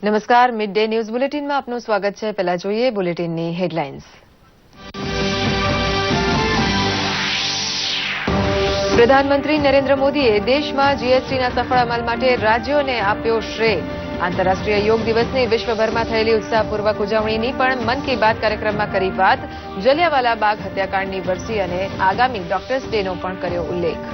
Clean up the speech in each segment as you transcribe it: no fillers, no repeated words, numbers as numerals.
નમસ્કાર, mid day news બુલેટિનમાં આપનું સ્વાગત છે. પહેલા જોઈએ બુલેટિનની હેડલાઇન્સ. પ્રધાનમંત્રી નરેન્દ્ર મોદીએ દેશમાં જીએસટીના સફળ અમલ માટે રાજ્યોને આપ્યો શ્રેય. આંતરરાષ્ટ્રીય યોગ દિવસની વિશ્વભરમાં થયેલી ઉત્સાહપૂર્વક ઉજવણીની પણ મન કી બાત કાર્યક્રમમાં કરી વાત. જલિયાવાલા બાગ હત્યાકાંડની વરસી અને આગામી ડોક્ટર્સ ડેનો પણ કર્યો ઉલ્લેખ.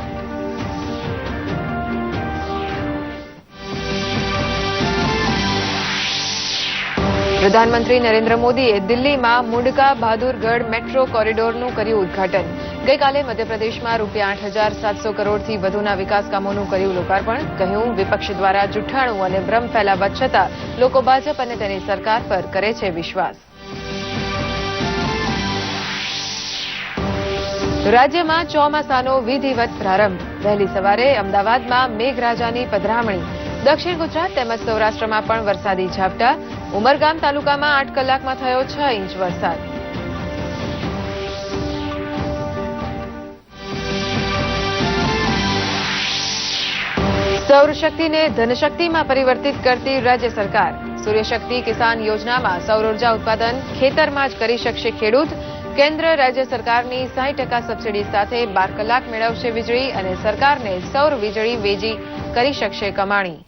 પ્રધાનમંત્રી નરેન્દ્ર મોદીએ દિલ્હીમાં મુંડકા બહાદુરગઢ મેટ્રો કોરિડોરનું કર્યું ઉદઘાટન. ગઈકાલે મધ્યપ્રદેશમાં ₹8,700 કરોડથી વધુના વિકાસ કામોનું કર્યું લોકાર્પણ. કહ્યું, વિપક્ષ દ્વારા જુઠ્ઠાણું અને ભ્રમ ફેલાવવા છતાં લોકો ભાજપ અને તેની સરકાર પર કરે છે વિશ્વાસ. રાજ્યમાં ચોમાસાનો વિધિવત પ્રારંભ. વહેલી સવારે અમદાવાદમાં મેઘરાજાની પધરામણી. દક્ષિણ ગુજરાત તેમજ સૌરાષ્ટ્રમાં પણ વરસાદી ઝાપટા. ઉમરગામ તાલુકામાં 8 કલાકમાં થયો 6 ઇંચ વરસાદ. સૌરશક્તિને ધનશક્તિમાં પરિવર્તિત કરતી રાજ્ય સરકાર. સૂર્યશક્તિ કિસાન યોજનામાં સૌર ઉર્જા ઉત્પાદન ખેતરમાં જ કરી શકશે ખેડૂત. કેન્દ્ર રાજ્ય સરકારની 60% સબસિડી સાથે 12 કલાક મેળવશે વીજળી અને સરકારને સૌર વીજળી વેચી કરી શકશે કમાણી.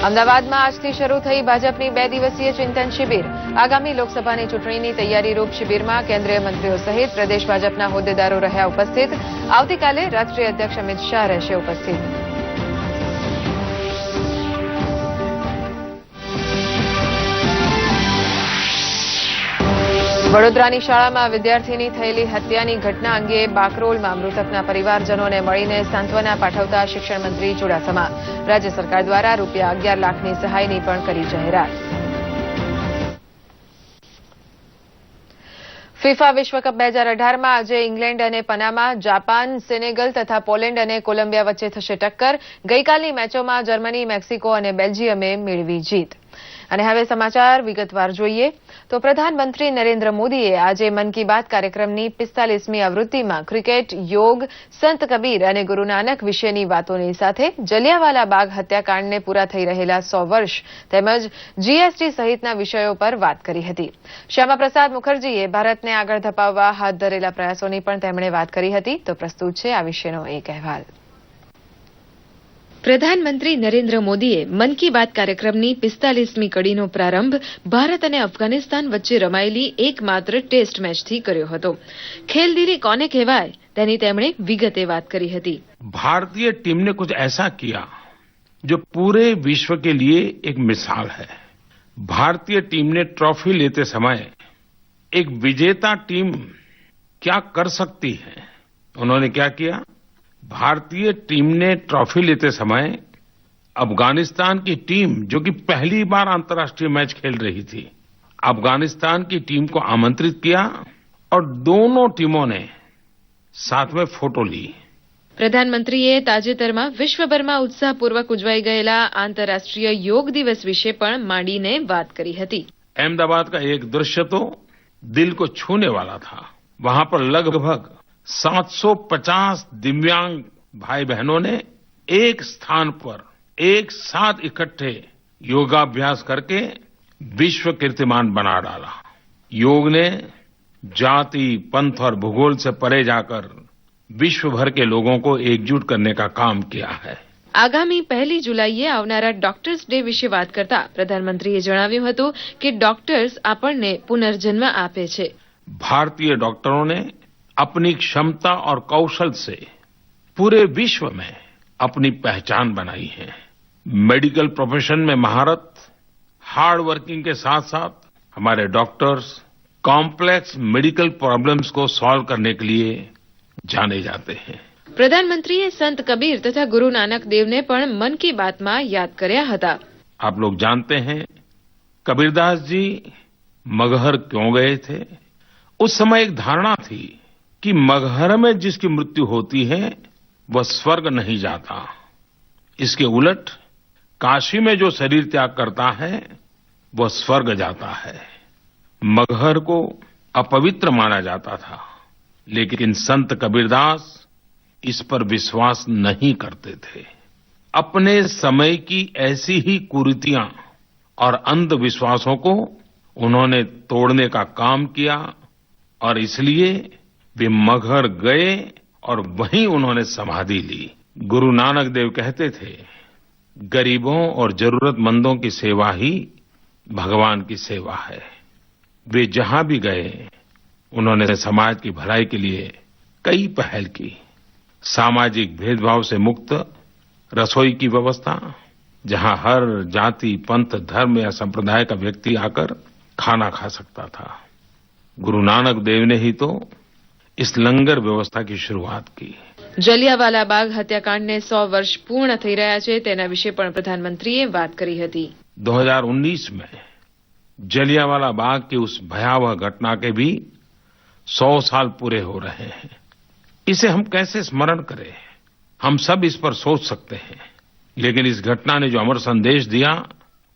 અમદાવાદમાં આજથી શરૂ થઈ ભાજપની 2 દિવસીય ચિંતન શિબિર. આગામી લોકસભાની ચૂંટણીની તૈયારીરૂપ શિબિરમાં કેન્દ્રીય મંત્રીઓ સહિત પ્રદેશ ભાજપના હોદ્દેદારો રહ્યા ઉપસ્થિત. આવતીકાલે રાષ્ટ્રીય અધ્યક્ષ અમિત શાહ રહેશે ઉપસ્થિત. વડોદરાની શાળામાં વિદ્યાર્થીની થયેલી હત્યાની ઘટના અંગે બાકરોલમાં મૃતકના પરિવારજનોને મળીને સાંત્વના પાઠવતા શિક્ષણ મંત્રી ચુડાસમા. રાજ્ય સરકાર દ્વારા ₹11 લાખની સહાયની પણ કરી જાહેરાત. ફિફા વિશ્વકપ 2018માં આજે ઇંગ્લેન્ડ અને પનામા, જાપાન, સેનેગલ તથા પોલેન્ડ અને કોલંબિયા વચ્ચે થશે ટક્કર. ગઈકાલની મેચોમાં જર્મની, મેક્સિકો અને બેલ્જિયમે મેળવી જીત. અને હવે સમાચાર વિગતવાર જોઈએ તો પ્રધાનમંત્રી નરેન્દ્ર મોદીએ આજે મન કી બાત કાર્યક્રમની 45મી આવૃત્તિમાં ક્રિકેટ, યોગ, સંત કબીર અને ગુરુ નાનક વિશેની વાતોની સાથે જલિયાવાલા બાગ હત્યાકાંડને પૂરા થઈ રહેલા 100 વર્ષ તેમજ જીએસટી સહિતના વિષયો પર વાત કરી હતી. શ્યામાપ્રસાદ મુખર્જીએ ભારતને આગળ ધપાવવા હાથ ધરેલા પ્રયાસોની પણ તેમણે વાત કરી હતી. તો પ્રસ્તુત છે આ વિશેનો એક અહેવાલ. પ્રધાનમંત્રી નરેન્દ્ર મોદીએ મન કી બાત કાર્યક્રમની 45મી કડીનો પ્રારંભ ભારત અને અફઘાનિસ્તાન વચ્ચે રમાયેલી એકમાત્ર ટેસ્ટ મેચથી કર્યો હતો. ખેલદિલી કોને કહેવાય તેની તેમણે વિગતે વાત કરી હતી. भारतीय टीम ने कुछ ऐसा किया जो पूरे विश्व के लिए एक मिसाल है. भारतीय टीम ने ट्रॉफी लेते समय एक विजेता टीम क्या कर सकती है, उन्होंने क्या किया. भारतीय टीम ने ट्रॉफी लेते समय अफगानिस्तान की टीम जो कि पहली बार अंतर्राष्ट्रीय मैच खेल रही थी, अफगानिस्तान की टीम को आमंत्रित किया और दोनों टीमों ने साथ में फोटो ली. પ્રધાનમંત્રીએ તાજેતરમાં વિશ્વભરમાં ઉત્સાહપૂર્વક ઉજવાઈ ગયેલા આંતરરાષ્ટ્રીય યોગ દિવસ વિશે પણ માંડીને વાત કરી હતી. अहमदाबाद का एक दृश्य तो दिल को छूने वाला था. वहां पर लगभग 750 दिव्यांग भाई बहनों ने एक स्थान पर एक साथ इकट्ठे योगाभ्यास करके विश्व कीर्तिमान बना डाला. योग ने जाति, पंथ और भूगोल से परे जाकर विश्व भर के लोगों को एकजुट करने का काम किया है. આગામી 1 જુલાઈએ આવનારા ડોક્ટર્સ ડે વિશે વાત કરતા પ્રધાનમંત્રીએ જણાવ્યું હતું કે ડોક્ટર્સ આપણને પુનર્જન્મ આપે છે. भारतीय डॉक्टरों ने अपनी क्षमता और कौशल से पूरे विश्व में अपनी पहचान बनाई है. मेडिकल प्रोफेशन में महारत, हार्ड वर्किंग के साथ साथ हमारे डॉक्टर्स कॉम्प्लेक्स मेडिकल प्रॉब्लम्स को सॉल्व करने के लिए जाने जाते हैं. પ્રધાનમંત્રીએ સંત કબીર તથા ગુરુ નાનક દેવને પણ મન કી બાતમાં યાદ કર્યા હતા. आप लोग जानते हैं कबीरदास जी मगहर क्यों गए थे. उस समय एक धारणा थी कि मगहर में जिसकी मृत्यु होती है वह स्वर्ग नहीं जाता. इसके उलट काशी में जो शरीर त्याग करता है वह स्वर्ग जाता है. मगहर को अपवित्र माना जाता था, लेकिन संत कबीरदास इस पर विश्वास नहीं करते थे. अपने समय की ऐसी ही कुरीतियां और अंधविश्वासों को उन्होंने तोड़ने का काम किया और इसलिए वे मगहर गए और वहीं उन्होंने समाधि ली। गुरु नानक देव कहते थे, गरीबों और जरूरतमंदों की सेवा ही भगवान की सेवा है। वे जहां भी गए उन्होंने समाज की भलाई के लिए कई पहल की। सामाजिक भेदभाव से मुक्त रसोई की व्यवस्था, जहां हर जाति, पंथ, धर्म या संप्रदाय का व्यक्ति आकर खाना खा सकता था। गुरु नानक देव ने ही तो इस लंगर व्यवस्था की शुरुआत की। જલિયાવાલા બાગ હત્યાકાંડને 100 વર્ષ પૂર્ણ થઈ રહ્યા છે તેના વિશે પણ પ્રધાનમંત્રીએ વાત કરી હતી। 2019 में जलियांवाला बाग की उस भयावह घटना के भी 100 साल पूरे हो रहे हैं। इसे हम कैसे स्मरण करें? हम सब इस पर सोच सकते हैं, लेकिन इस घटना ने जो अमर संदेश दिया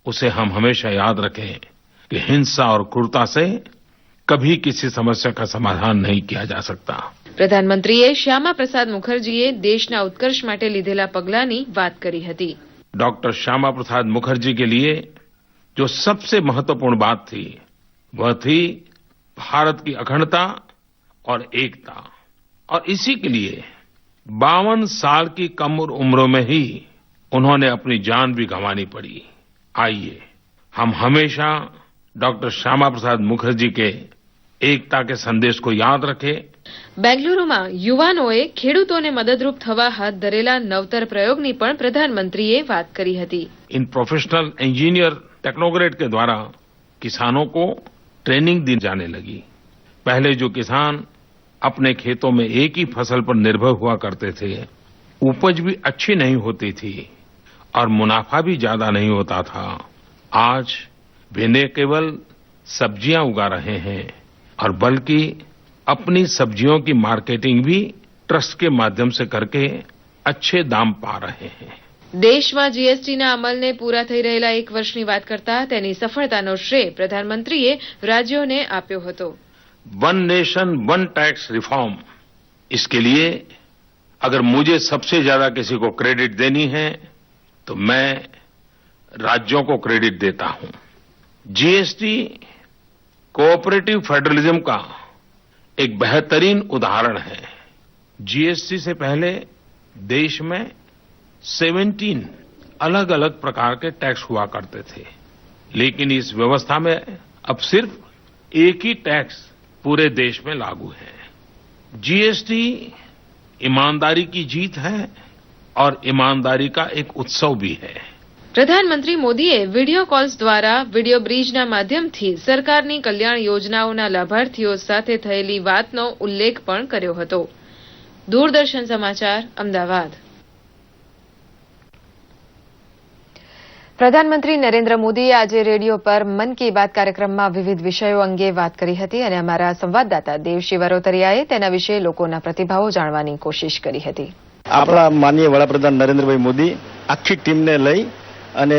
उसे हम हमेशा याद रखें कि हिंसा और क्रूरता से कभी किसी समस्या का समाधान नहीं किया जा सकता। પ્રધાનમંત્રીએ શ્યામા પ્રસાદ મુખર્જીએ દેશના ઉત્કર્ષ માટે લીધેલા પગલાંની વાત કરી હતી। डॉक्टर श्यामा प्रसाद मुखर्जी के लिए जो सबसे महत्वपूर्ण बात थी वह थी भारत की अखंडता और एकता, और इसी के लिए 52 साल की कम उम्र में ही उन्होंने अपनी जान भी गंवानी पड़ी। आइए हम हमेशा डॉक्टर श्यामा प्रसाद मुखर्जी के एकता के संदेश को याद रखें। બેંગલુરુમાં યુવાનોએ ખેડૂતોને મદદરૂપ થવા હાથ ધરેલા નવતર પ્રયોગની પણ પ્રધાનમંત્રીએ વાત કરી હતી। इन प्रोफेशनल इंजीनियर टेक्नोक्रेट के द्वारा किसानों को ट्रेनिंग दी जाने लगी। पहले जो किसान अपने खेतों में एक ही फसल पर निर्भर हुआ करते थे, उपज भी अच्छी नहीं होती थी और मुनाफा भी ज्यादा नहीं होता था, आज वे न केवल सब्जियां उगा रहे हैं और बल्कि अपनी सब्जियों की मार्केटिंग भी ट्रस्ट के माध्यम से करके अच्छे दाम पा रहे हैं। દેશમાં જીએસટીના અમલને પૂરા થઈ રહેલા 1 વર્ષની વાત કરતા તેની સફળતાનો શ્રેય પ્રધાનમંત્રીએ રાજ્યોને આપ્યો હતો। One nation one tax reform, इसके लिए अगर मुझे सबसे ज्यादा किसी को क्रेडिट देनी है तो मैं राज्यों को क्रेडिट देता हूं। जीएसटी कोऑपरेटिव फेडरलिज्म का एक बेहतरीन उदाहरण है। जीएसटी से पहले देश में 17 अलग अलग प्रकार के टैक्स हुआ करते थे, लेकिन इस व्यवस्था में अब सिर्फ एक ही टैक्स पूरे देश में लागू है। जीएसटी ईमानदारी की जीत है और ईमानदारी का एक उत्सव भी है। પ્રધાનમંત્રી મોદીએ વિડીયો કોલ્સ દ્વારા વિડીયો બ્રિજના માધ્યમથી સરકારની કલ્યાણ યોજનાઓના લાભાર્થીઓ સાથે થયેલી વાતનો ઉલ્લેખ પણ કર્યો હતો। દૂરદર્શન સમાચાર, અમદાવાદ। પ્રધાનમંત્રી નરેન્દ્ર મોદીએ આજે રેડિયો પર મન કી બાત કાર્યક્રમમાં વિવિધ વિષયો અંગે વાત કરી હતી અને અમારા સંવાદદાતા દેવશી વરોતરિયાએ તેના વિશે લોકોના પ્રતિભાવો જાણવાની કોશિશ કરી હતી। આપણા માનનીય વડાપ્રધાન નરેન્દ્રભાઈ મોદી આખી ટીમને લઈ અને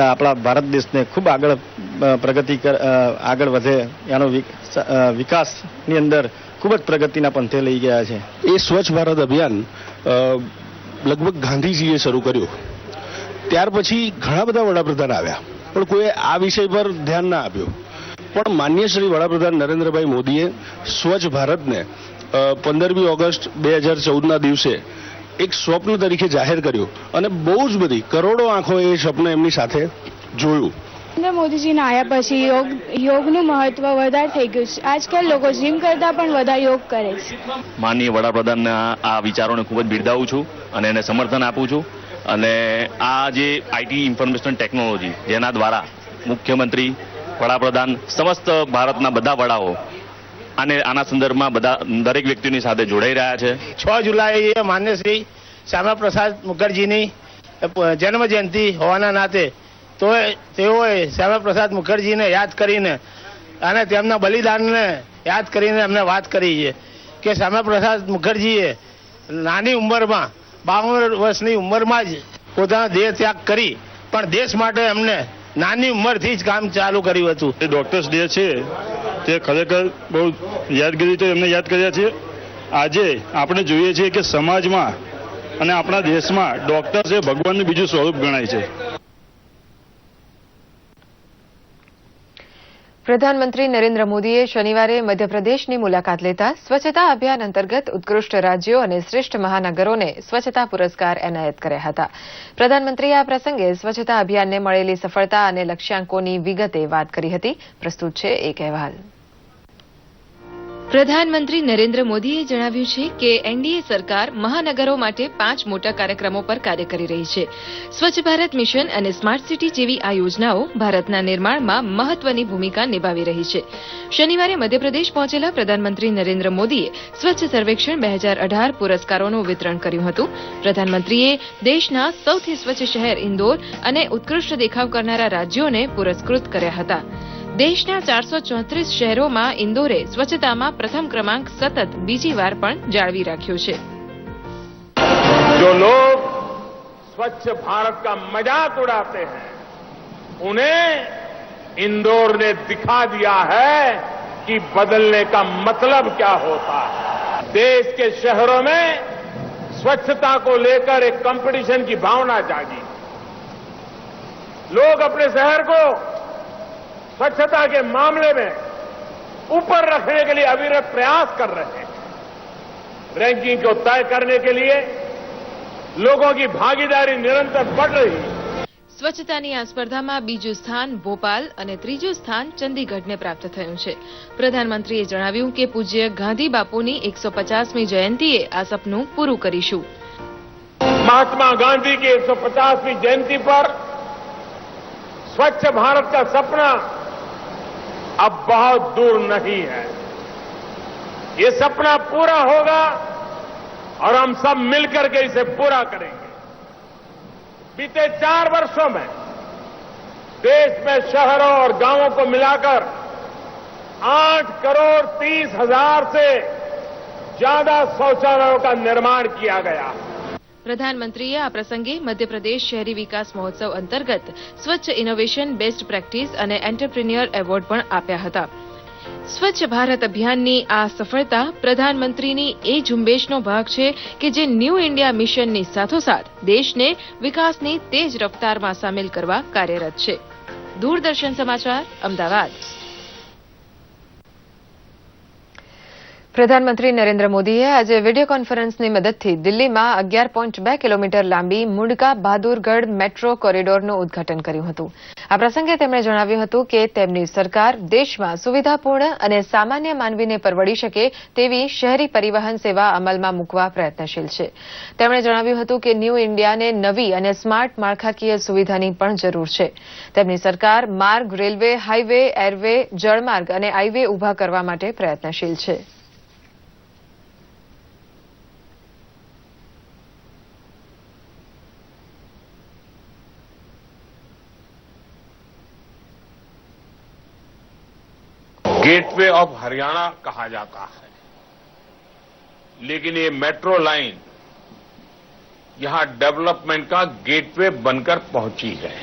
આપણા ભારત દેશને ખૂબ આગળ વધે એનો વિકાસની અંદર ખૂબ જ પ્રગતિના પંથે લઈ ગયા છે। એ સ્વચ્છ ભારત અભિયાન લગભગ ગાંધીજીએ શરૂ કર્યું, ત્યાર પછી ઘણા બધા વડાપ્રધાન આવ્યા પણ કોઈ આ વિષય પર ધ્યાન ના આપ્યું, પણ માનનીય શ્રી વડાપ્રધાન નરેન્દ્રભાઈ મોદીએ સ્વચ્છ ભારતને 15મી ઓગસ્ટ 2014ના દિવસે એક સ્વપ્ન તરીકે જાહેર કર્યું અને બહુ જ બધી કરોડો આંખોએ એ સ્વપ્ન એમની સાથે જોયું। નરેન્દ્ર મોદીજીના આયા પછી યોગનું મહત્વ વધારે થઈ ગયું છે। આજકાલ લોકો જીમ કરતા પણ વધારે યોગ કરે છે। માનનીય વડાપ્રધાનના આ વિચારોને ખૂબ જ બિરદાવું છું અને એને સમર્થન આપું છું અને આ જે આઈટી ઇન્ફોર્મેશન ટેકનોલોજી જેના દ્વારા મુખ્યમંત્રી, વડાપ્રધાન, સમસ્ત ભારતના બધા વડાઓ આના સંદર્ભમાં બધા દરેક વ્યક્તિની સાથે જોડાઈ રહ્યા છે। 6 જુલાઈએ માન્ય શ્રી શ્યામા પ્રસાદ મુખર્જીની જન્મ જયંતિ હોવાના નાતે તો તેઓએ શ્યામા પ્રસાદ મુખર્જીને યાદ કરીને અને તેમના બલિદાનને યાદ કરીને અમને વાત કરી છે કે શ્યામા પ્રસાદ મુખર્જીએ નાની ઉંમરમાં 52 વર્ષની ઉંમરમાં જ પોતાનો દેહ ત્યાગ કરી પણ દેશ માટે એમને નાની ઉંમરથી જ કામ ચાલુ કર્યું હતું। ડોક્ટર્સ ડે છે તે ખરેખર બહુ યાદગીરી તો એમને યાદ કર્યા છે। આજે આપણે જોઈએ છીએ કે સમાજમાં અને આપણા દેશમાં ડોક્ટર એ ભગવાનનું બીજું સ્વરૂપ ગણાય છે. પ્રધાનમંત્રી નરેન્દ્ર મોદીએ શનિવારે મધ્યપ્રદેશની મુલાકાત લેતા સ્વચ્છતા અભિયાન અંતર્ગત ઉત્કૃષ્ટ રાજ્યો અને શ્રેષ્ઠ મહાનગરોને સ્વચ્છતા પુરસ્કાર એનાયત કર્યા હતા. પ્રધાનમંત્રીએ આ પ્રસંગે સ્વચ્છતા અભિયાનને મળેલી સફળતા અને લક્ષ્યાંકોની વિગતે વાત કરી હતી. પ્રસ્તુત છે એક અહેવાલ. પ્રધાનમંત્રી નરેન્દ્ર મોદીએ જણાવ્યું છે કે એનડીએ સરકાર મહાનગરો માટે 5 મોટા કાર્યક્રમો પર કાર્ય કરી રહી છે. સ્વચ્છ ભારત મિશન અને સ્માર્ટ સિટી જેવી આ યોજનાઓ ભારતના નિર્માણમાં મહત્વની ભૂમિકા નિભાવી રહી છે. શનિવારે મધ્યપ્રદેશ પહોંચેલા પ્રધાનમંત્રી નરેન્દ્ર મોદીએ સ્વચ્છ સર્વેક્ષણ 2018 પુરસ્કારોનું વિતરણ કર્યું હતું. પ્રધાનમંત્રીએ દેશના સૌથી સ્વચ્છ શહેર ઇન્દોર અને ઉત્કૃષ્ટ દેખાવ કરનારા રાજ્યોને પુરસ્કૃત કર્યા હતા. દેશના 434 શહેરોમાં ઇન્દોરે સ્વચ્છતામાં પ્રથમ ક્રમાંક સતત બીજી વાર પણ જાળવી રાખ્યો છે. जो लोग स्वच्छ भारत का मजाक उड़ाते हैं उन्हें इंदौर ने दिखा दिया है कि बदलने का मतलब क्या होता है. देश के शहरों में स्वच्छता को लेकर एक कंपटीशन की भावना जागी. लोग अपने शहर को स्वच्छता के मामले में ऊपर रखने के लिए अविरत प्रयास कर रहे हैं. रैंकिंग को तय करने के लिए लोगों की भागीदारी निरंतर बढ़ रही है. સ્વચ્છતાની આ સ્પર્ધામાં બીજું સ્થાન ભોપાલ અને ત્રીજું સ્થાન ચંદીગઢને પ્રાપ્ત થયું છે. પ્રધાનમંત્રીએ જણાવ્યું કે પૂજ્ય ગાંધી બાપુની 150મી જયંતિએ આ સપનું પૂરું કરીશું. महात्मा गांधी की 150वीं जयंती पर स्वच्छ भारत का सपना अब बहुत दूर नहीं है. ये सपना पूरा होगा और हम सब मिलकर के इसे पूरा करेंगे. बीते 4 वर्षों में देश में शहरों और गांवों को मिलाकर 8 करोड़ 30 हजार से ज्यादा शौचालयों का निर्माण किया गया. પ્રધાનમંત્રીએ આ પ્રસંગે મધ્યપ્રદેશ શહેરી વિકાસ મહોત્સવ અંતર્ગત સ્વચ્છ ઇનોવેશન બેસ્ટ પ્રેક્ટિસ અને એન્ટરપ્રિન્યોર એવોર્ડ પણ આપ્યા હતા. સ્વચ્છ ભારત અભિયાનની આ સફળતા પ્રધાનમંત્રીની એ ઝુંબેશનો ભાગ છે કે જે ન્યૂ ઇન્ડિયા મિશનની સાથોસાથ દેશને વિકાસની તેજ રફતારમાં સામેલ કરવા કાર્યરત છે. દૂરદર્શન સમાચાર, અમદાવાદ. પ્રધાનમંત્રી નરેન્દ્ર મોદીએ આજે વિડીયો કોન્ફરન્સની મદદથી દિલ્હીમાં 11.2 કિલોમીટર લાંબી મુંડકા બહાદુરગઢ મેટ્રો કોરિડોરનું ઉદઘાટન કર્યું હતું. આ પ્રસંગે તેમણે જણાવ્યું હતું કે તેમની સરકાર દેશમાં સુવિધાપૂર્ણ અને સામાન્ય માનવીને પરવડી શકે તેવી શહેરી પરિવહન સેવા અમલમાં મૂકવા પ્રયત્નશીલ છે. તેમણે જણાવ્યું હતું કે ન્યૂ ઇન્ડિયાને નવી અને સ્માર્ટ માળખાકીય સુવિધાની પણ જરૂર છે. તેમની સરકાર માર્ગ, રેલવે, હાઈવે, એરવે, જળમાર્ગ અને આઈવે ઉભા કરવા માટે પ્રયત્નશીલ છે. गेटवे ऑफ हरियाणा कहा जाता है, लेकिन ये मेट्रो लाइन यहां डेवलपमेंट का गेटवे बनकर पहुंची है.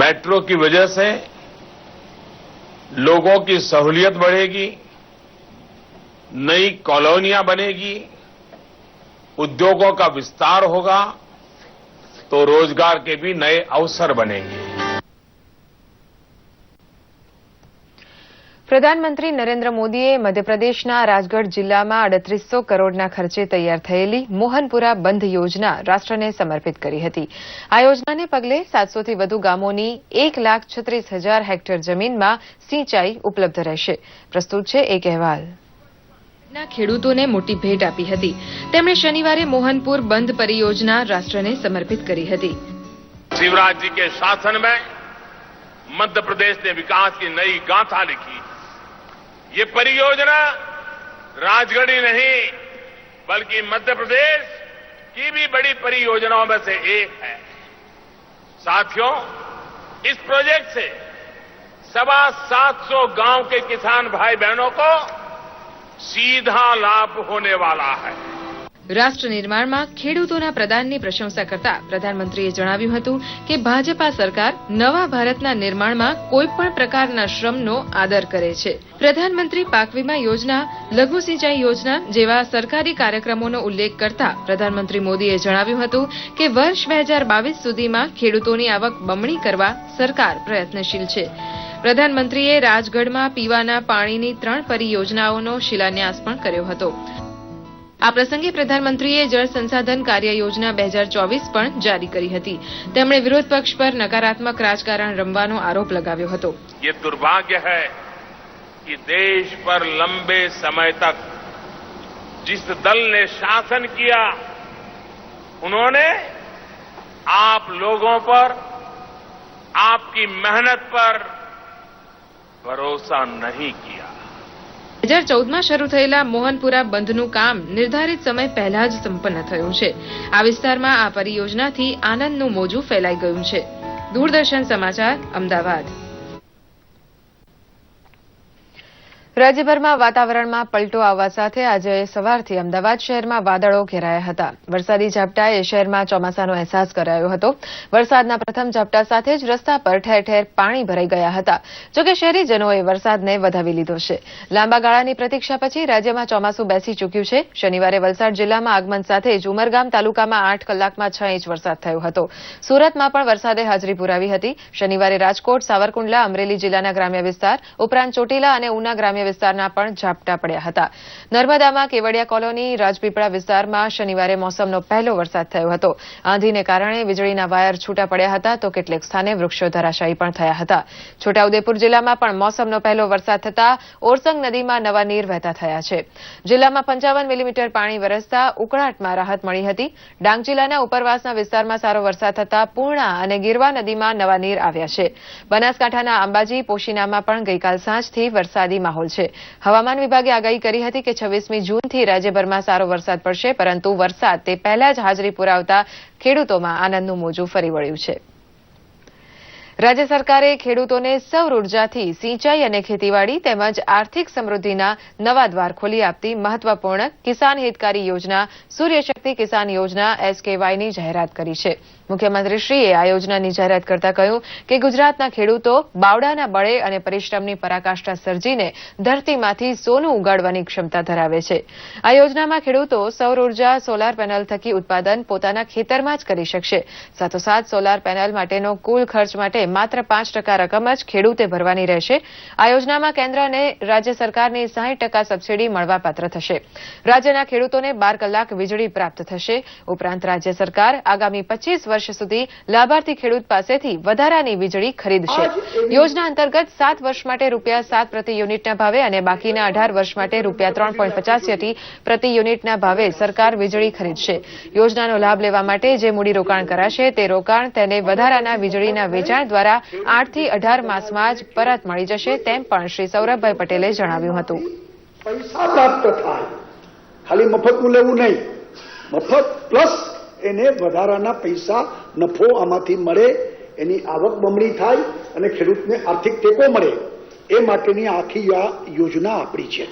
मेट्रो की वजह से लोगों की सहूलियत बढ़ेगी, नई कॉलोनियां बनेगी, उद्योगों का विस्तार होगा, तो रोजगार के भी नए अवसर बनेंगे. પ્રધાનમંત્રી નરેન્દ્ર મોદીએ મધ્યપ્રદેશના રાજગઢ જિલ્લામાં 3800 કરોડના ખર્ચે તૈયાર થયેલી મોહનપુરા બંધ યોજના રાષ્ટ્રને સમર્પિત કરી હતી. આ યોજનાને પગલે 700થી વધુ ગામોની 1,36,000 હેક્ટર જમીનમાં સિંચાઈ ઉપલબ્ધ રહેશે. પ્રસ્તુત છે એક અહેવાલ. ખેડૂતોને મોટી ભેટ આપી હતી. તેમણે શનિવારે મોહનપુર બંધ પરિયોજના રાષ્ટ્રને સમર્પિત કરી હતી. शिवराज जी के शासन में मध्य प्रदेश ने विकास की नई गाथा लिखी. ये परियोजना राजगढ़ ही नहीं बल्कि मध्य प्रदेश की भी बड़ी परियोजनाओं में से एक है. साथियों, इस प्रोजेक्ट से 750 गांव के किसान भाई बहनों को सीधा लाभ होने वाला है. રાષ્ટ્ર નિર્માણમાં ખેડૂતોના પ્રદાનની પ્રશંસા કરતા પ્રધાનમંત્રીએ જણાવ્યું હતું કે ભાજપા સરકાર નવા ભારતના નિર્માણમાં કોઈપણ પ્રકારના શ્રમનો આદર કરે છે. પ્રધાનમંત્રી પાક વીમા યોજના, લઘુ સિંચાઈ યોજના જેવા સરકારી કાર્યક્રમોનો ઉલ્લેખ કરતા પ્રધાનમંત્રી મોદીએ જણાવ્યું હતું કે વર્ષ 2022 સુધીમાં ખેડૂતોની આવક બમણી કરવા સરકાર પ્રયત્નશીલ છે. પ્રધાનમંત્રીએ રાજગઢમાં પીવાના પાણીની 3 પરિયોજનાઓનો શિલાન્યાસ પણ કર્યો હતો. આ પ્રસંગે પ્રધાનમંત્રીએ જળ સંસાધન કાર્ય યોજના 2024 પણ જારી કરી હતી. તેમણે વિરોધ પક્ષ પર નકારાત્મક રાજકારણ રમવાનો આરોપ લગાવ્યો હતો. ये दुर्भाग्य है कि देश पर लंबे समय तक जिस दल ने शासन किया उन्होंने आप लोगों पर, आपकी मेहनत पर भरोसा नहीं किया. 2014માં શરૂ થયેલા મોહનપુરા બંધનું કામ નિર્ધારિત સમય પહેલા જ સંપન્ન થયું છે. આ વિસ્તારમાં આ પરિયોજનાથી આનંદનું મોજું ફેલાઈ ગયું છે. દૂરદર્શન સમાચાર, અમદાવાદ. રાજ્યભરમાં વાતાવરણમાં પલટો આવવા સાથે આજે સવારથી અમદાવાદ શહેરમાં વાદળો ઘેરાયા હતા. વરસાદી ઝાપટાએ શહેરમાં ચોમાસાનો અહેસાસ કરાયો હતો. વરસાદના પ્રથમ ઝાપટા સાથે જ રસ્તા પર ઠેર ઠેર પાણી ભરાઈ ગયા હતા. જોકે શહેરીજનોએ વરસાદને વધાવી લીધો છે. લાંબા ગાળાની પ્રતીક્ષા પછી રાજ્યમાં ચોમાસું બેસી ચૂક્યું છે. શનિવારે વલસાડ જિલ્લામાં આગમન સાથે જ ઉમરગામ તાલુકામાં 8 કલાકમાં 6 ઇંચ વરસાદ થયો હતો. સુરતમાં પણ વરસાદે હાજરી પુરાવી હતી. શનિવારે રાજકોટ, સાવરકુંડલા, અમરેલી જિલ્લાના ગ્રામ્ય વિસ્તાર ઉપરાંત ચોટીલા અને ઉના ગ્રામ્ય વિસ્તારના પણ ઝાપટા પડ્યા હતા. નર્મદામાં કેવડિયા કોલોની, રાજપીપળા વિસ્તારમાં શનિવારે મોસમનો પહેલો વરસાદ થયો હતો. આંધીને કારણે વીજળીના વાયર છૂટા પડ્યા હતા તો કેટલેક સ્થાને વૃક્ષો ધરાશાયી પણ થયા હતા. છોટાઉદેપુર જિલ્લામાં પણ મોસમનો પહેલો વરસાદ થતા ઓરસંગ નદીમાં નવા નીર વહેતા થયા છે. જિલ્લામાં 55 મિલીમીટર પાણી વરસતા ઉકળાટમાં રાહત મળી હતી. ડાંગ જિલ્લાના ઉપરવાસના વિસ્તારમાં સારો વરસાદ થતા પૂર્ણા અને ગીરવા નદીમાં નવા નીર આવ્યા છે. બનાસકાંઠાના અંબાજી, પોશીનામાં પણ ગઈકાલ સાંજથી વરસાદી માહોલ છે. હવામાન વિભાગે આગાહી કરી હતી કે 26મી જૂનથી રાજ્યભરમાં સારો વરસાદ પડશે, પરંતુ વરસાદ તે પહેલા જ હાજરી પુરાવતા ખેડૂતોમાં આનંદનું મોજું ફરી વળ્યું છે. રાજ્ય સરકારે ખેડૂતોને સૌર ઉર્જાથી સિંચાઈ અને ખેતીવાડી તેમજ આર્થિક સમૃદ્ધિના નવા દ્વાર ખોલી આપતી મહત્વપૂર્ણ કિસાન હિતકારી યોજના સૂર્યશક્તિ કિસાન યોજના SKYની જાહેરાત કરી છે. મુખ્યમંત્રીશ્રીએ આ યોજનાની જાહેરાત કરતા કહ્યું કે ગુજરાતના ખેડૂતો બાવડાના બળે અને પરિશ્રમની પરાકાષ્ઠા સર્જીને ધરતીમાંથી સોનું ઉગાડવાની ક્ષમતા ધરાવે છે. આ યોજનામાં ખેડૂતો સૌર ઉર્જા સોલાર પેનલ થકી ઉત્પાદન પોતાના ખેતરમાં જ કરી શકશે. સાથોસાથ સોલાર પેનલ માટેનો કુલ ખર્ચ માટે માત્ર 5% રકમ જ ખેડૂતે ભરવાની રહેશે. આ યોજનામાં કેન્દ્ર અને રાજ્ય સરકારની 60% સબસિડી મળવાપાત્ર થશે. રાજ્યના ખેડૂતોને 12 કલાક વીજળી પ્રાપ્ત થશે. ઉપરાંત રાજ્ય સરકાર આગામી 25 વર્ષ સુધી લાભાર્થી ખેડૂત પાસેથી વધારાની વીજળી ખરીદશે. યોજના અંતર્ગત 7 વર્ષ માટે ₹7 પ્રતિ યુનિટના ભાવે અને બાકીના 18 વર્ષ માટે ₹3.85 પ્રતિ યુનિટના ભાવે સરકાર વીજળી ખરીદશે. યોજનાનો લાભ લેવા માટે જે મૂડીરોકાણ કરાશે તે રોકાણ તેને વધારાના વીજળીના વેચાણ દ્વારા 8 થી 18 માસમાં જ પરત મળી જશે, તેમ પણ શ્રી સૌરભભાઈ પટેલે જણાવ્યું હતું. પૈસા પ્રાપ્ત થાય, ખાલી મફતનું લેવું નહીં, મફત પ્લસ એને વધારાના પૈસા નફો આમાંથી મળે, એની આવક બમણી થાય અને ખેડૂતને આર્થિક ટેકો મળે, એ માટેની આખી આ યોજના આપણી છે.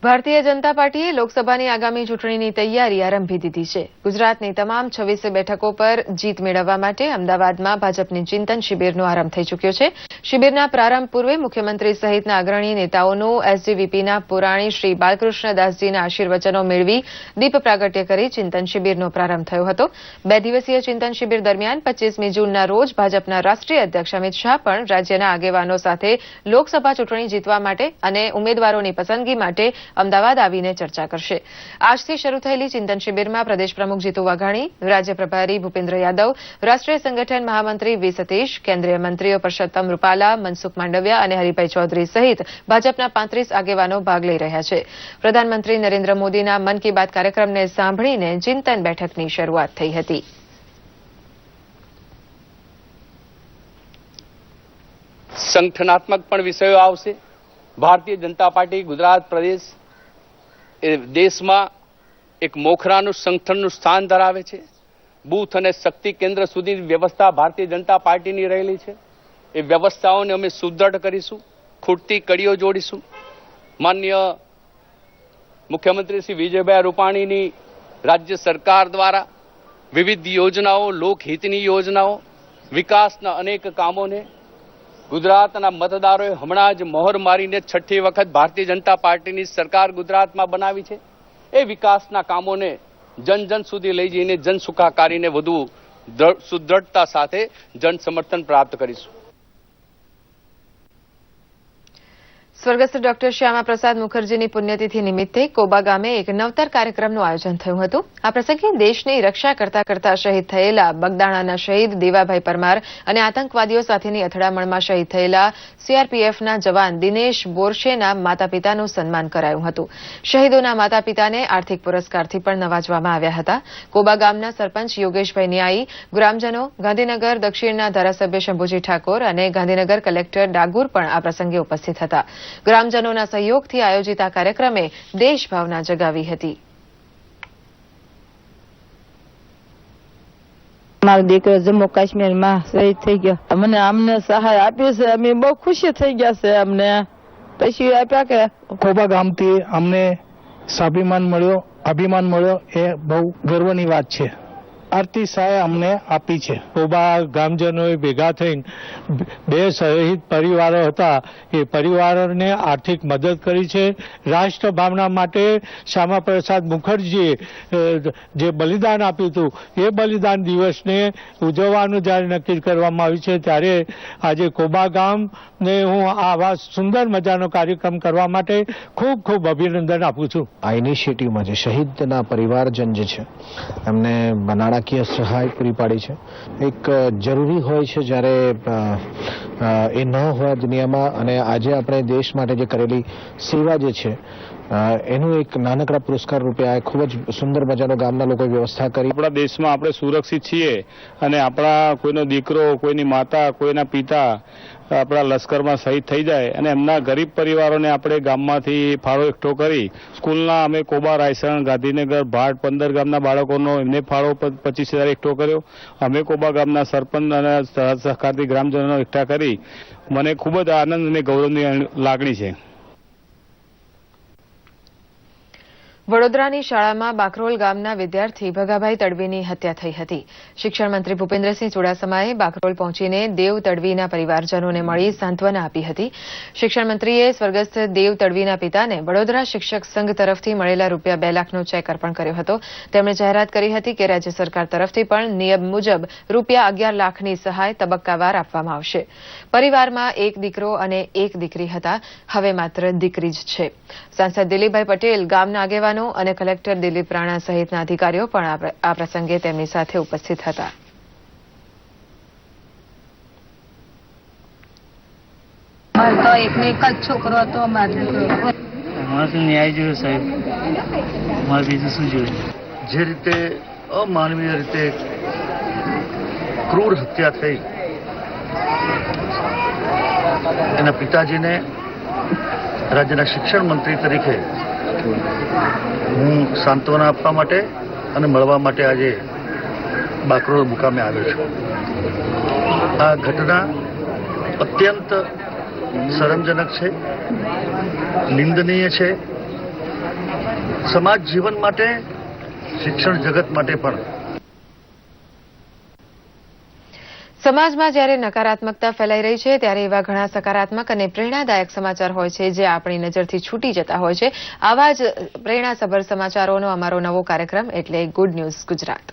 ભારતીય જનતા પાર્ટીએ લોકસભાની આગામી ચૂંટણીની તૈયારી આરંભી દીધી છે. ગુજરાતની તમામ 26 બેઠકો પર જીત મેળવવા માટે અમદાવાદમાં ભાજપની ચિંતન શિબિરનો આરંભ થઈ ચૂક્યો છે. શિબિરના પ્રારંભ પૂર્વે મુખ્યમંત્રી સહિતના અગ્રણી નેતાઓનું SGVPના પુરાણી શ્રી બાલકૃષ્ણદાસજીના આશીર્વચનો મેળવી દીપ પ્રાગટ્ય કરી ચિંતન શિબિરનો પ્રારંભ થયો હતો. 2 દિવસીય ચિંતન શિબિર દરમિયાન 25મી જૂનના રોજ ભાજપના રાષ્ટ્રીય અધ્યક્ષ અમિત શાહ પણ રાજ્યના આગેવાનો સાથે લોકસભા ચૂંટણી જીતવા માટે અને ઉમેદવારોની પસંદગી માટે અમદાવાદ આવીને ચર્ચા કરશે. આજથી શરૂ થયેલી ચિંતન શિબિરમાં પ્રદેશ પ્રમુખ જીતુ વાઘાણી, રાજ્ય પ્રભારી ભૂપેન્દ્ર યાદવ, રાષ્ટ્રીય સંગઠન મહામંત્રી V. સતીશ, કેન્દ્રીય મંત્રીઓ પરસોત્તમ રૂપાલા, મનસુખ માંડવિયા અને હરિભાઈ ચૌધરી સહિત ભાજપના 35 આગેવાનો ભાગ લઈ રહ્યા છે. પ્રધાનમંત્રી નરેન્દ્ર મોદીના મન કી બાત કાર્યક્રમને સાંભળીને ચિંતન બેઠકની શરૂઆત થઈ હતી. સંગઠનાત્મક પણ વિષયો આવશે. ભારતીય જનતા પાર્ટી ગુજરાત પ્રદેશ એ દેશમાં એક મોખરાનું સંગઠનનું સ્થાન ધરાવે છે. બૂથ અને શક્તિ કેન્દ્ર સુધીની વ્યવસ્થા ભારતીય જનતા પાર્ટીની રહેલી છે. એ વ્યવસ્થાઓને અમે સુદૃઢ કરીશું, ખૂટતી કડીઓ જોડીશું. માન્ય મુખ્યમંત્રી શ્રી વિજયભાઈ રૂપાણીની રાજ્ય સરકાર દ્વારા વિવિધ યોજનાઓ, લોકહિતની યોજનાઓ, વિકાસના અનેક કામોને ગુજરાતના મતદારોએ હમણાં જ મહોર મારીને છઠ્ઠી વખત ભારતીય જનતા પાર્ટીની સરકાર ગુજરાતમાં બનાવી છે. એ વિકાસના કામોને જન જન સુધી લઈ જઈને જન સુખાકારીને વધુ સુદ્રઢતા સાથે જન સમર્થન પ્રાપ્ત કરીશું. સ્વર્ગસ્થ ડોક્ટર શ્યામા પ્રસાદ મુખર્જીની પુણ્યતિથિ નિમિત્તે કોબા ગામે એક નવતર કાર્યક્રમનું આયોજન થયું હતું. આ પ્રસંગે દેશની રક્ષા કરતા શહીદ થયેલા બગદાણાના શહીદ દેવાભાઈ પરમાર અને આતંકવાદીઓ સાથેની અથડામણમાં શહીદ થયેલા સીઆરપીએફના જવાન દિનેશ બોરશેના માતા પિતાનું સન્માન કરાયું હતું. શહીદોના માતા પિતાને આર્થિક પુરસ્કારથી પણ નવાજવામાં આવ્યા હતા. કોબા ગામના સરપંચ યોગેશભાઈ ન્યાયી, ગ્રામજનો, ગાંધીનગર દક્ષિણના ધારાસભ્ય શંભુજી ઠાકોર અને ગાંધીનગર કલેક્ટર ડાગુર પણ આ પ્રસંગે ઉપસ્થિત હતા. ગ્રામજનોના સહયોગથી આયોજિત આ કાર્યક્રમે દેશભાવના જગાવી હતી. મારો દીકરો જમ્મુ કાશ્મીરમાં શહીદ થઈ ગયો. મને અમને સહાય આપી છે, અમે બહુ ખુશી થઈ ગયા છે. અમને પછી આપ્યા કે કોબા ગામથી અમને અભિમાન મળ્યો એ બહુ ગર્વની વાત છે. આર્થિક સહાય અમને આપી છે. કોબા ગામજનોએ ભેગા થઈને 2 શહીદ પરિવારો હતા એ પરિવારોને આર્થિક મદદ કરી છે. રાષ્ટ્ર ભાવના માટે શ્યામા પ્રસાદ મુખર્જીએ જે બલિદાન આપ્યું હતું એ બલિદાન દિવસને ઉજવવાનું જ્યારે નક્કી કરવામાં આવ્યું છે ત્યારે આજે કોબા ગામને હું આવા સુંદર મજાનો કાર્યક્રમ કરવા માટે ખૂબ ખૂબ અભિનંદન આપું છું. આ ઇનિશિયેટિવમાં જે શહીદના પરિવારજન જે છે એમને નાણાકીય સહાય પૂરી પાડી છે. એક જરૂરી હોય છે જ્યારે એ ન હોય દુનિયામાં, અને આજે આપણે દેશ માટે જે કરેલી સેવા જે છે એનું એક નાનકડા પુરસ્કાર રૂપે આ ખૂબ જ સુંદર મજાનો ગામના લોકોએ વ્યવસ્થા કરી. આપણા દેશમાં આપણે સુરક્ષિત છીએ અને આપણા કોઈનો દીકરો, કોઈની માતા, કોઈના પિતા આપણા લશ્કરમાં શહીદ થઈ જાય અને એમના ગરીબ પરિવારોને આપણે ગામમાંથી ફાળો એકઠો કરી સ્કૂલના અમે કોબા, રાયસણ, ગાંધીનગર, ભાટ 15 ગામના બાળકોનો એમને ફાળો 25,000 એકઠો કર્યો. અમે કોબા ગામના સરપંચ અને સહકારથી ગ્રામજનોનો એકઠા કરી મને ખૂબ જ આનંદ અને ગૌરવની લાગણી છે. વડોદરાની શાળામાં બાકરોલ ગામના વિદ્યાર્થી ભગાભાઈ તડવીની હત્યા થઈ હતી. શિક્ષણ મંત્રી ભૂપેન્દ્રસિંહ ચુડાસમાએ બાકરોલ પહોંચીને દેવ તડવીના પરિવારજનોને મળી સાંત્વના આપી હતી. શિક્ષણ મંત્રીએ સ્વર્ગસ્થ દેવ તડવીના પિતાને વડોદરા શિક્ષક સંઘ તરફથી મળેલા રૂપિયા 2 લાખનો ચેક અર્પણ કર્યો હતો. તેમણે જાહેરાત કરી હતી કે રાજ્ય સરકાર તરફથી પણ નિયમ મુજબ રૂપિયા 11 લાખની સહાય તબક્કાવાર આપવામાં આવશે. પરિવારમાં એક દીકરો અને એક દીકરી હતા, હવે માત્ર દીકરી જ છે. સાંસદ દિલીપભાઈ પટેલ, ગામના આગેવાનો અને કલેક્ટર દિલીપ રાણા સહિતના અધિકારીઓ પણ આ પ્રસંગે તેમની સાથે ઉપસ્થિત હતા. તો એકને એક જ છોકરો હતો. અમારે ન્યાય જોયો સાહેબ, અમારે બીજું શું જોયું? જે રીતે અમાનવીય રીતે ક્રૂર હત્યા થઈ એના પિતાજીને રાજ્યના શિક્ષણ મંત્રી તરીકે હું સાંત્વના આપવા માટે અને મળવા માટે આજે બાકરોલ મુકામે આવ્યો છું. આ ઘટના અત્યંત શરમજનક છે, નિંદનીય છે. સમાજ જીવન માટે, શિક્ષણ જગત માટે પણ. સમાજમાં જ્યારે નકારાત્મકતા ફેલાઈ રહી છે ત્યારે એવા ઘણા સકારાત્મક અને પ્રેરણાદાયક સમાચાર હોય છે જે આપણી નજરથી છૂટી જતા હોય છે. આવા જ પ્રેરણાસભર સમાચારોનો અમારો નવો કાર્યક્રમ એટલે ગુડ ન્યૂઝ ગુજરાત.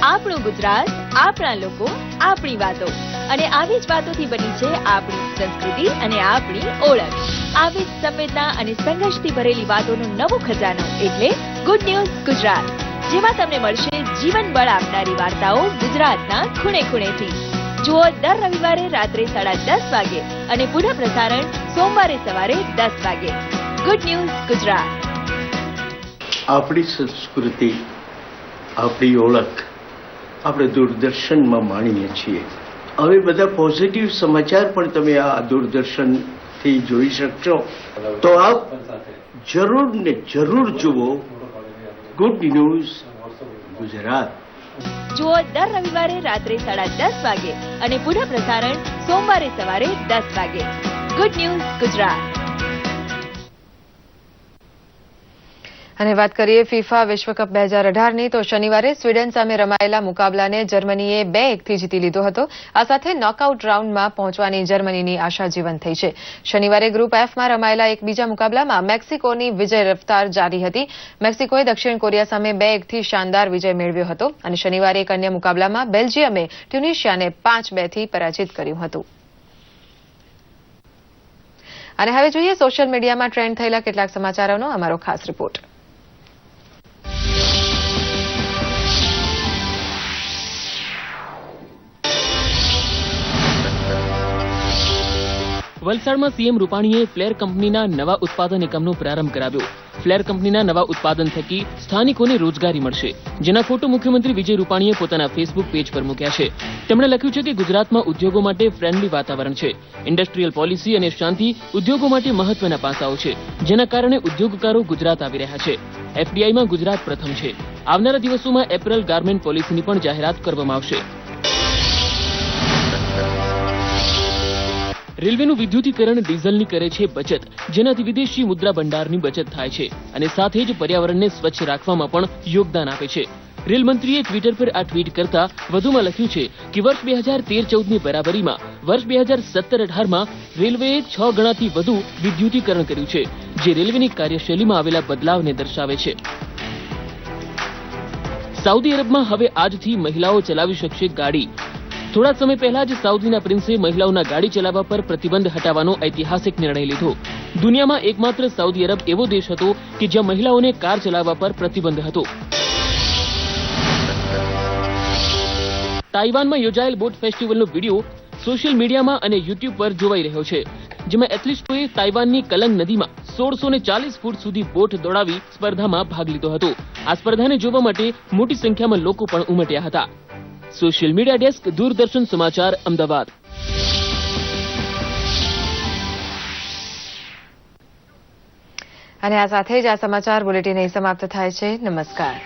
આપણું ગુજરાત, આપણા લોકો, આપણી વાતો, અને આવી જ વાતોથી બની છે આપણી સંસ્કૃતિ અને આપણી ઓળખ. આવી જ સંવેદના અને સંઘર્ષથી ભરેલી વાતોનો નવો ખજાનો એટલે ગુડ ન્યૂઝ ગુજરાત, જેમાં તમને મળશે જીવન બળ આપનારી વાર્તાઓ ગુજરાતના ખૂણે ખૂણેથી. જુઓ દર રવિવારે રાત્રે 10:30 વાગે અને પુનઃ પ્રસારણ સોમવારે સવારે 10 વાગે. Good news Gujarat. આપણી સંસ્કૃતિ, આપણી ઓળખ આપણે દૂરદર્શનમાં માણીએ છીએ. હવે બધા પોઝિટિવ સમાચાર પણ તમે આ દૂરદર્શનથી જોઈ શકશો, તો આપ જરૂર ને જરૂર જુઓ ગુડ ન્યૂઝ ગુજરાત. જુઓ દર રવિવારે રાત્રે 10:30 વાગે અને પુનઃ પ્રસારણ સોમવારે સવારે 10 વાગે. Good news Gujarat. અને વાત કરીએ ફિફા વિશ્વકપ 2018ની તો શનિવારે સ્વીડન સામે રમાયેલા મુકાબલાને જર્મનીએ 2-1થી જીતી લીધો હતો. આ સાથે નોકઆઉટ રાઉન્ડમાં પહોંચવાની જર્મનીની આશા જીવંત થઈ છે. શનિવારે ગ્રુપ એફમાં રમાયેલા એક બીજા મુકાબલામાં મેક્સિકોની વિજય રફતાર જારી હતી. મેક્સિકોએ દક્ષિણ કોરિયા સામે 2-1થી શાનદાર વિજય મેળવ્યો હતો અને શનિવારે એક અન્ય મુકાબલામાં બેલ્જિયમે ટ્યુનિશિયાને 5-2થી પરાજિત કર્યું હતું. અને હવે જોઈએ સોશિયલ મીડિયામાં ટ્રેન્ડ થયેલા કેટલાક સમાચારોનો અમારો ખાસ રિપોર્ટ. વલસાડમાં સીએમ રૂપાણીએ ફ્લેર કંપનીના નવા ઉત્પાદન એકમનો પ્રારંભ કરાવ્યો. ફ્લેર કંપનીના નવા ઉત્પાદન થકી સ્થાનિકોને રોજગારી મળશે, જેના ફોટો મુખ્યમંત્રી વિજય રૂપાણીએ પોતાના ફેસબુક પેજ પર મૂક્યા છે. તેમણે લખ્યું છે કે ગુજરાતમાં ઉદ્યોગો માટે ફ્રેન્ડલી વાતાવરણ છે. ઇન્ડસ્ટ્રીયલ પોલિસી અને શાંતિ ઉદ્યોગો માટે મહત્વના પાસાઓ છે, જેના કારણે ઉદ્યોગકારો ગુજરાત આવી રહ્યા છે. એફડીઆઈમાં ગુજરાત પ્રથમ છે. આવનારા દિવસોમાં એપરલ ગાર્મેન્ટ પોલિસીની પણ જાહેરાત કરવામાં આવશે. રેલવેનું વિદ્યુતીકરણ ડીઝલની કરે છે બચત, જેનાથી વિદેશી મુદ્રા ભંડારની બચત થાય છે અને સાથે જ પર્યાવરણને સ્વચ્છ રાખવામાં પણ યોગદાન આપે છે. રેલમંત્રીએ ટ્વિટર પર આ ટ્વીટ કરતા વધુમાં લખ્યું છે કે વર્ષ 2013-14ની બરાબરીમાં વર્ષ 2017-18માં રેલવેએ 6 ગણાથી વધુ વિદ્યુતીકરણ કર્યું છે, જે રેલવેની કાર્યશૈલીમાં આવેલા બદલાવને દર્શાવે છે. સાઉદી અરબમાં હવે આજથી મહિલાઓ ચલાવી શકશે ગાડી. થોડા સમય પહેલા જ સાઉદીના પ્રિન્સે મહિલાઓના ગાડી ચલાવવા પર પ્રતિબંધ હટાવવાનો ઐતિહાસિક નિર્ણય લીધો. દુનિયામાં એકમાત્ર સાઉદી અરબ એવો દેશ હતો કે જ્યાં મહિલાઓને કાર ચલાવવા પર પ્રતિબંધ હતો. તાઇવાનમાં યોજાયેલ બોટ ફેસ્ટિવલનો વિડીયો સોશિયલ મીડિયામાં અને યુટ્યુબ પર જોવાઈ રહ્યો છે, જેમાં એથ્લીટોએ તાઇવાનની કલંગ નદીમાં 1640 ફૂટ સુધી બોટ દોડાવી સ્પર્ધામાં ભાગ લીધો હતો. આ સ્પર્ધાને જોવા માટે મોટી સંખ્યામાં લોકો પણ ઉમટ્યા હતા. સોશિયલ મીડિયા ડેસ્ક, દૂરદર્શન સમાચાર, અમદાવાદ. અને આ સાથે જ આ સમાચાર બુલેટિન અહીં સમાપ્ત થાય છે. નમસ્કાર.